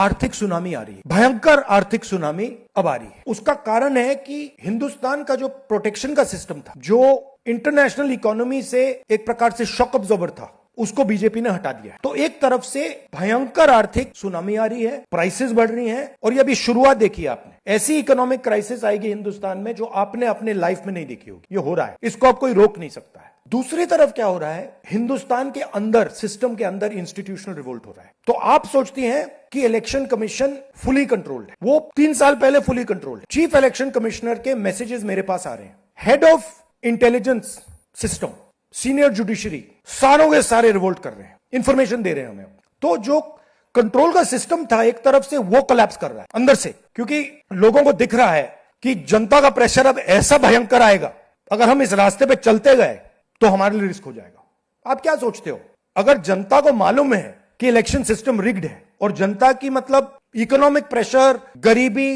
आर्थिक सुनामी आ रही है, भयंकर आर्थिक सुनामी अब आ रही है। उसका कारण है कि हिंदुस्तान का जो प्रोटेक्शन का सिस्टम था, जो इंटरनेशनल इकोनॉमी से एक प्रकार से शॉक अब्जॉर्बर था, उसको बीजेपी ने हटा दिया है। तो एक तरफ से भयंकर आर्थिक सुनामी आ रही है, प्राइसेस बढ़ रही हैं, और ये अभी शुरुआत देखी आपने, ऐसी इकोनॉमिक क्राइसिस आएगी हिंदुस्तान में जो आपने अपने लाइफ में नहीं देखी होगी। ये हो रहा है, इसको आप कोई रोक नहीं सकता है। दूसरी तरफ क्या हो रहा है, हिंदुस्तान के अंदर, सिस्टम के अंदर इंस्टीट्यूशनल रिवोल्ट हो रहा है। तो आप सोचती हैं कि इलेक्शन कमीशन फुली कंट्रोल्ड है, वो 3 साल पहले फुली कंट्रोल्ड है। चीफ इलेक्शन कमिश्नर के मैसेजेस मेरे पास आ रहे हैं, head of intelligence system, senior judiciary, सारों के सारे रिवोल्ट कर रहे हैं, इंफॉर्मेशन दे रहे हैं हमें। तो जो कंट्रोल का सिस्टम था एक तरफ से, वो कोलैप्स कर रहा है अंदर से, क्योंकि लोगों को दिख रहा है कि जनता का प्रेशर अब ऐसा भयंकर आएगा, अगर हम इस रास्ते पे चलते गए तो हमारे लिए रिस्क हो जाएगा। आप क्या सोचते हो, अगर जनता को मालूम है कि इलेक्शन सिस्टम रिग्ड है और जनता की मतलब इकोनॉमिक प्रेशर, गरीबी,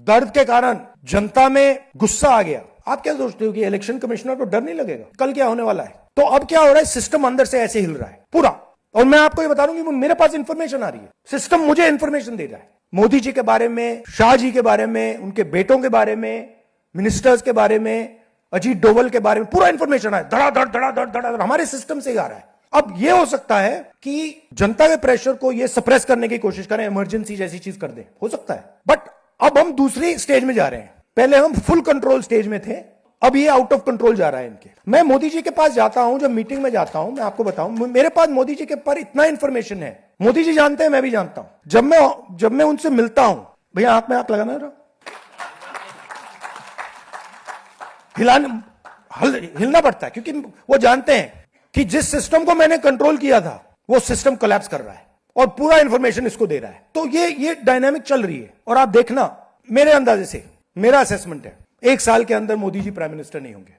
दर्द के कारण जनता में गुस्सा आ गया, आप क्या सोचते हो कि इलेक्शन कमिश्नर को डर नहीं लगेगा कल क्या होने वाला है? तो अब क्या हो रहा है, सिस्टम अंदर से ऐसे हिल रहा है पूरा। और मैं आपको ये बता दूं कि मेरे पास इंफॉर्मेशन आ रही है, सिस्टम मुझे इंफॉर्मेशन दे रहा है, मोदी जी के बारे में, शाह जी के बारे में, उनके बेटों के बारे में, मिनिस्टर्स के बारे में, अजीत डोवल के बारे में पूरा इंफॉर्मेशन है, धड़ाधड़ धड़ाधड़ धड़ाधड़ हमारे सिस्टम से आ रहा है। अब यह हो सकता है कि जनता के प्रेशर को यह सप्रेस करने की कोशिश करें, इमरजेंसी जैसी चीज कर दें, हो सकता है। बट अब हम दूसरी स्टेज में जा रहे हैं, पहले हम फुल कंट्रोल स्टेज में थे, अब ये आउट ऑफ कंट्रोल जा रहा है इनके। मैं मोदी जी के पास जाता हूं, जब मीटिंग में जाता हूं, मैं आपको बताऊं, मेरे पास मोदी जी के पर इतना इंफॉर्मेशन है, मोदी जी जानते हैं, मैं भी जानता हूं। जब मैं उनसे मिलता हूं, भैया आंख में आंख लगाना रहा, हिलना पड़ता है, क्योंकि वो जानते हैं कि जिस सिस्टम को मैंने कंट्रोल किया था वो सिस्टम कोलैप्स कर रहा है और पूरा इंफॉर्मेशन इसको दे रहा है। तो ये डायनामिक चल रही है। और आप देखना, मेरे अंदाजे से, मेरा असेसमेंट है, 1 साल के अंदर मोदी जी प्राइम मिनिस्टर नहीं होंगे।